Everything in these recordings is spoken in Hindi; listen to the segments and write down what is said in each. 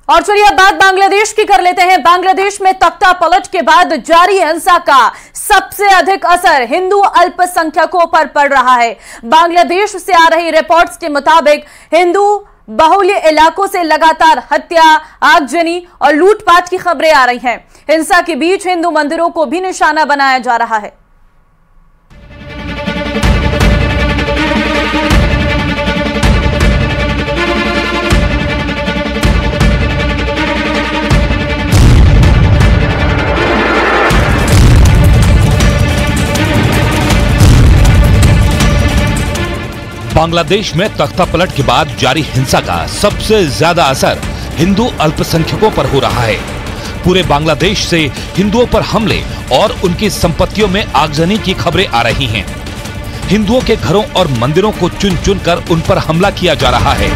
और चलिए अब बात बांग्लादेश की कर लेते हैं। बांग्लादेश में तख्ता पलट के बाद जारी हिंसा का सबसे अधिक असर हिंदू अल्पसंख्यकों पर पड़ रहा है। बांग्लादेश से आ रही रिपोर्ट्स के मुताबिक हिंदू बहुल्य इलाकों से लगातार हत्या, आगजनी और लूटपाट की खबरें आ रही हैं। हिंसा के बीच हिंदू मंदिरों को भी निशाना बनाया जा रहा है। बांग्लादेश में तख्ता पलट के बाद जारी हिंसा का सबसे ज्यादा असर हिंदू अल्पसंख्यकों पर हो रहा है। पूरे बांग्लादेश से हिंदुओं पर हमले और उनकी संपत्तियों में आगजनी की खबरें आ रही हैं। हिंदुओं के घरों और मंदिरों को चुन चुन कर उन पर हमला किया जा रहा है।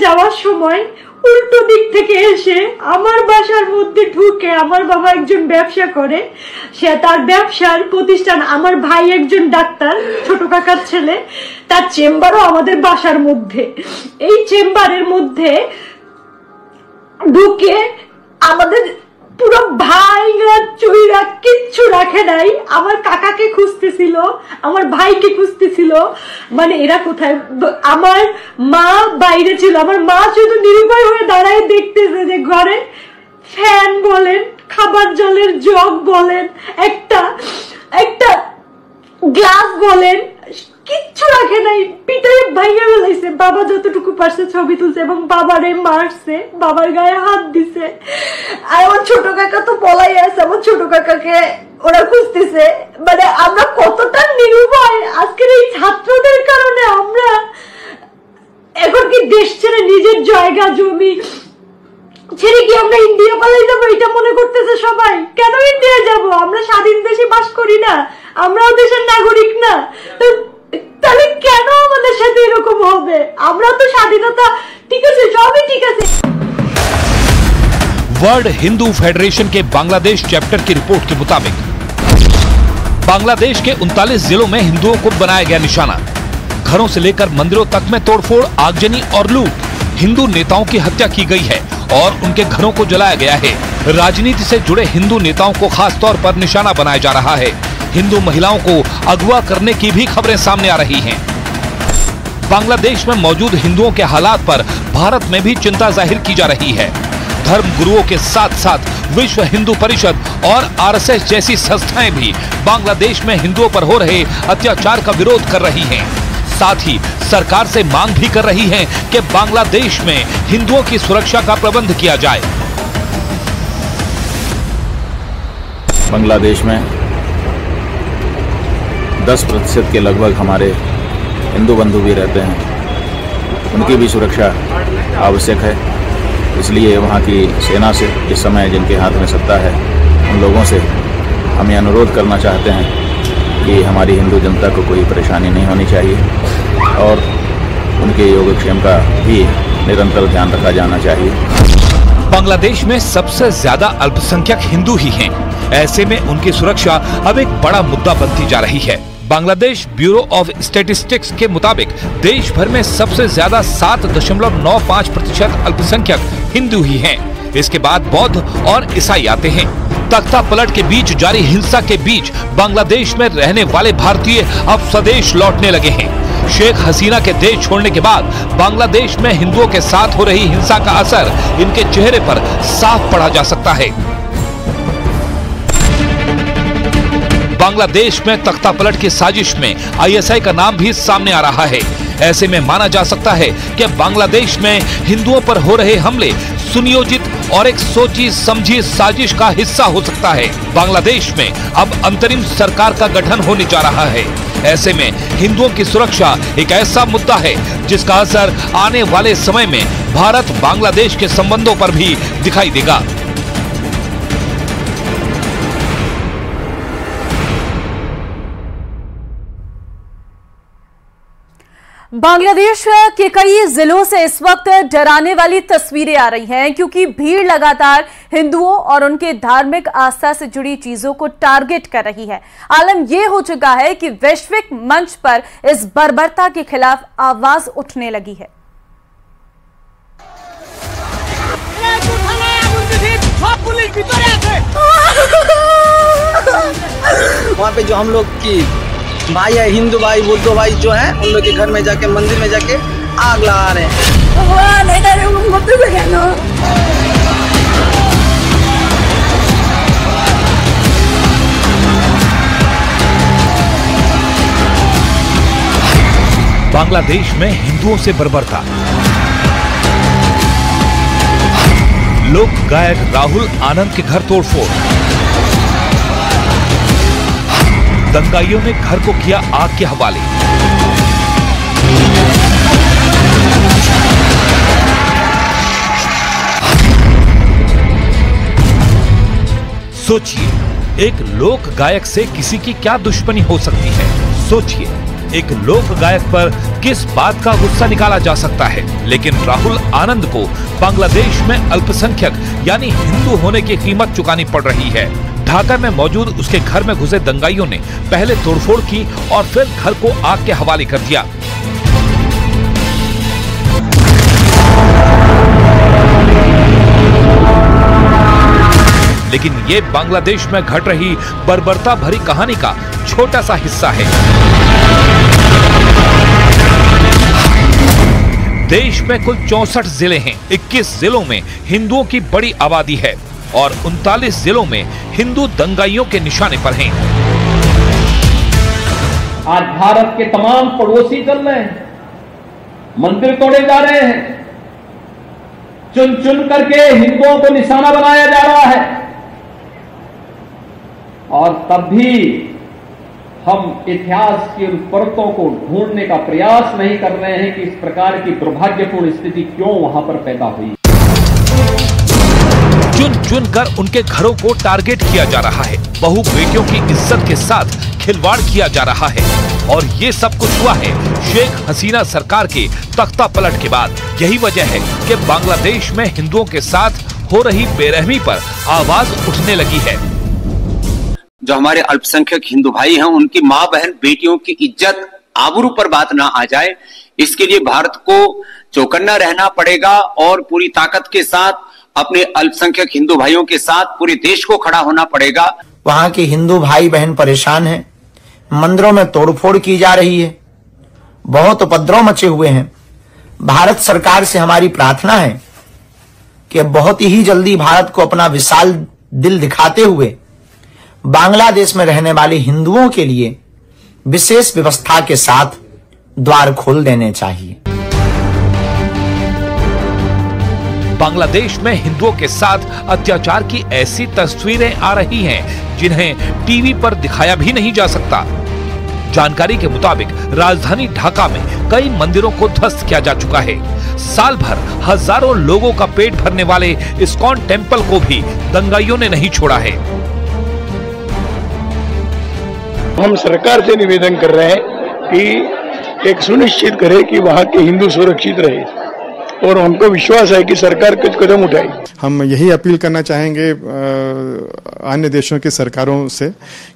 যাওয়ার সময় উল্টো দিক থেকে এসে আমার বাসার মধ্যে ঢুকে, আমার বাবা একজন ব্যবসা করে, সে তার ব্যবসার প্রতিষ্ঠান, আমার ভাই একজন ডাক্তার, ছোট কাকার ছেলে, তার চেম্বারও আমাদের বাসার মধ্যে। এই চেম্বারের মধ্যে ঢুকে আমাদের পুরো ভাইরা চুইরা কিচ্ছু রাখে নাই। আমার কাকাকে খুঁজতেছিল, আমার ভাইকে খুঁজতেছিল, মানে এরা কোথায়। আমার মা বাইরে ছিল, আমার মা শুধু নিরুপায় হয়ে দাঁড়ায় দেখতেছে যে ঘরে ফ্যান বলেন, খাবার জলের জগ বলেন, একটা গ্লাস বলেন, কিচ্ছু রাখে নাই। পিটারে ভাইয়া ফেলাইছে। বাবা যতটুকু পারছে ছবি তুলছে এবং বাবারে মারছে, বাবার গায়ে হাত দিছে। আর আমার ছোট কাকা তো পলাই আছে, আমার ছোট কাকাকে ওরা খুঁজতেছে। মানে আমরা কতটা নিরুপায় আজকের এই ছাত্রদের কারণে। আমরা এখন কি দেশ ছেড়ে নিজের জায়গা জমি ছেড়ে কি আমরা ইন্ডিয়া পালাই যাবো এটা মনে করতেছে সবাই। কেন ইন্ডিয়া যাব? আমরা স্বাধীন দেশে বাস করি না? আমরাও দেশের নাগরিক না? তাহলে কেন আমাদের সাথে এরকম হবে? আমরা তো স্বাধীনতা, ঠিক আছে, সবই ঠিক আছে। वर्ल्ड हिंदू फेडरेशन के बांग्लादेश चैप्टर की रिपोर्ट के मुताबिक बांग्लादेश के 39 जिलों में हिंदुओं को बनाया गया निशाना। घरों से लेकर मंदिरों तक में तोड़फोड़, आगजनी और लूट। हिंदू नेताओं की हत्या की गई है और उनके घरों को जलाया गया है। राजनीति से जुड़े हिंदू नेताओं को खास तौर पर निशाना बनाया जा रहा है। हिंदू महिलाओं को अगवा करने की भी खबरें सामने आ रही हैं। बांग्लादेश में मौजूद हिंदुओं के हालात पर भारत में भी चिंता जाहिर की जा रही है। धर्म गुरुओं के साथ साथ विश्व हिंदू परिषद और आरएसएस जैसी संस्थाएं भी बांग्लादेश में हिंदुओं पर हो रहे अत्याचार का विरोध कर रही हैं। साथ ही सरकार से मांग भी कर रही हैं कि बांग्लादेश में हिंदुओं की सुरक्षा का प्रबंध किया जाए। बांग्लादेश में 10% के लगभग हमारे हिंदू बंधु भी रहते हैं। उनकी भी सुरक्षा आवश्यक है। इसलिए वहाँ की सेना से इस समय जिनके हाथ में सत्ता है, उन लोगों से हम ये अनुरोध करना चाहते हैं कि हमारी हिंदू जनता को कोई परेशानी नहीं होनी चाहिए और उनके योगक्षेम का भी निरंतर ध्यान रखा जाना चाहिए। बांग्लादेश में सबसे ज्यादा अल्पसंख्यक हिंदू ही हैं। ऐसे में उनकी सुरक्षा अब एक बड़ा मुद्दा बनती जा रही है। बांग्लादेश ब्यूरो ऑफ स्टैटिस्टिक्स के मुताबिक देश भर में सबसे ज्यादा 7.95% अल्पसंख्यक हिंदू ही हैं। इसके बाद बौद्ध और ईसाई आते हैं। तख्ता पलट के बीच जारी हिंसा के बीच बांग्लादेश में रहने वाले भारतीय अब स्वदेश लौटने लगे हैं। शेख हसीना के देश छोड़ने के बाद बांग्लादेश में हिंदुओं के साथ हो रही हिंसा का असर इनके चेहरे पर साफ पड़ा जा सकता है। बांग्लादेश में तख्ता पलट की साजिश में आईएसआई का नाम भी सामने आ रहा है। ऐसे में माना जा सकता है कि बांग्लादेश में हिंदुओं पर हो रहे हमले सुनियोजित और एक सोची समझी साजिश का हिस्सा हो सकता है। बांग्लादेश में अब अंतरिम सरकार का गठन होने जा रहा है। ऐसे में हिंदुओं की सुरक्षा एक ऐसा मुद्दा है जिसका असर आने वाले समय में भारत बांग्लादेश के संबंधों पर भी दिखाई देगा। बांग्लादेश के कई जिलों से इस वक्त डराने वाली तस्वीरें आ रही हैं, क्योंकि भीड़ लगातार हिंदुओं और उनके धार्मिक आस्था से जुड़ी चीजों को टारगेट कर रही है। आलम यह हो चुका है कि वैश्विक मंच पर इस बर्बरता के खिलाफ आवाज उठने लगी है। वहाँ पे जो हम लोग की भाई है, हिंदू भाई बुद्ध भाई जो है, उन लोग के घर में जाके मंदिर में जाके आग लगा रहे हैं। बांग्लादेश में हिंदुओं से बर्बरता। लोक गायक राहुल आनंद के घर तोड़फोड़। दंगाइयों ने घर को किया आग के हवाले। सोचिए, एक लोक गायक से किसी की क्या दुश्मनी हो सकती है। सोचिए, एक लोक गायक पर किस बात का गुस्सा निकाला जा सकता है। लेकिन राहुल आनंद को बांग्लादेश में अल्पसंख्यक यानी हिंदू होने की कीमत चुकानी पड़ रही है। ढाका में मौजूद उसके घर में घुसे दंगाइयों ने पहले तोड़फोड़ की और फिर घर को आग के हवाले कर दिया। लेकिन ये बांग्लादेश में घट रही बर्बरता भरी कहानी का छोटा सा हिस्सा है। देश में कुल 64 जिले हैं। 21 जिलों में हिंदुओं की बड़ी आबादी है और 39 जिलों में हिंदू दंगाइयों के निशाने पर हैं। आज भारत के तमाम पड़ोसी चल रहे हैं, मंदिर तोड़े जा रहे हैं, चुन चुन करके हिंदुओं को निशाना बनाया जा रहा है, और तब भी हम इतिहास की उन परतों को ढूंढने का प्रयास नहीं कर रहे हैं कि इस प्रकार की दुर्भाग्यपूर्ण स्थिति क्यों वहां पर पैदा हुई। चुन चुन कर उनके घरों को टारगेट किया जा रहा है। बहू बेटियों की इज्जत के साथ खिलवाड़ किया जा रहा है। और ये सब कुछ हुआ है शेख हसीना सरकार के तख्ता पलट के बाद। यही वजह है कि बांग्लादेश में हिंदुओं के साथ हो रही बेरहमी पर आवाज उठने लगी है। जो हमारे अल्पसंख्यक हिंदू भाई हैं, उनकी माँ बहन बेटियों की इज्जत आबरू पर बात ना आ जाए, इसके लिए भारत को चौकन्ना रहना पड़ेगा और पूरी ताकत के साथ अपने अल्पसंख्यक हिंदू भाइयों के साथ पूरे देश को खड़ा होना पड़ेगा। वहाँ के हिंदू भाई बहन परेशान हैं, मंदिरों में तोड़फोड़ की जा रही है, बहुत उपद्रव मचे हुए हैं। भारत सरकार से हमारी प्रार्थना है कि बहुत ही जल्दी भारत को अपना विशाल दिल दिखाते हुए बांग्लादेश में रहने वाले हिंदुओं के लिए विशेष व्यवस्था के साथ द्वार खोल देने चाहिए। बांग्लादेश में हिंदुओं के साथ अत्याचार की ऐसी तस्वीरें आ रही हैं जिन्हें टीवी पर दिखाया भी नहीं जा सकता। जानकारी के मुताबिक राजधानी ढाका में कई मंदिरों को ध्वस्त किया जा चुका है। साल भर हजारों लोगों का पेट भरने वाले इस्कॉन टेम्पल को भी दंगाइयों ने नहीं छोड़ा है। हम सरकार से निवेदन कर रहे हैं कि एक सुनिश्चित करे कि वहाँ के हिंदू सुरक्षित रहे, और हमको विश्वास है कि सरकार कुछ कदम उठाएगी। हम यही अपील करना चाहेंगे अन्य देशों की सरकारों से,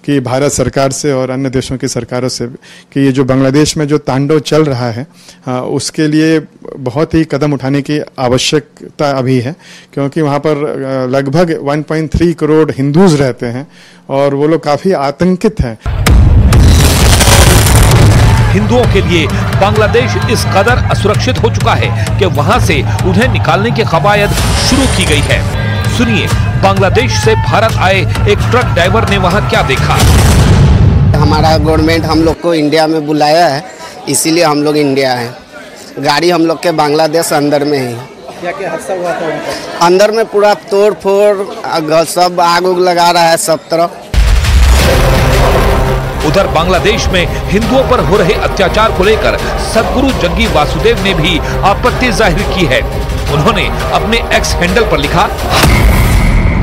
कि भारत सरकार से और अन्य देशों की सरकारों से, कि ये जो बांग्लादेश में जो तांडव चल रहा है उसके लिए बहुत ही कदम उठाने की आवश्यकता अभी है, क्योंकि वहाँ पर लगभग 1.3 करोड़ हिंदूज रहते हैं और वो लोग काफी आतंकित हैं। हिंदुओं के लिए बांग्लादेश इस कदर असुरक्षित हो चुका है कि वहां से उन्हें निकालने की कवायद शुरू की गई है। सुनिए, बांग्लादेश से भारत आए एक ट्रक ड्राइवर ने वहां क्या देखा। हमारा गवर्नमेंट हम लोग को इंडिया में बुलाया है, इसीलिए हम लोग इंडिया हैं। गाड़ी हम लोग के बांग्लादेश अंदर में है। क्या क्या हादसा हुआ था? अंदर में पूरा तोड़ फोड़, सब आग उग लगा रहा है सब तरफ। उधर बांग्लादेश में हिंदुओं पर हो रहे अत्याचार को लेकर सदगुरु जग्गी वासुदेव ने भी आपत्ति जाहिर की है। उन्होंने अपने एक्स हैंडल पर लिखा,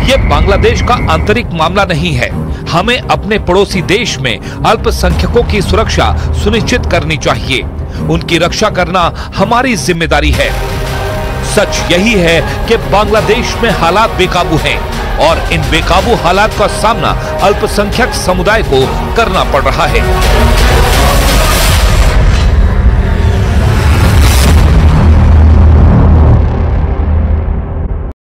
ये बांग्लादेश का आंतरिक मामला नहीं है, हमें अपने पड़ोसी देश में अल्पसंख्यकों की सुरक्षा सुनिश्चित करनी चाहिए। उनकी रक्षा करना हमारी जिम्मेदारी है। सच यही है कि बांग्लादेश में हालात बेकाबू हैं और इन बेकाबू हालात का सामना अल्पसंख्यक समुदाय को करना पड़ रहा है।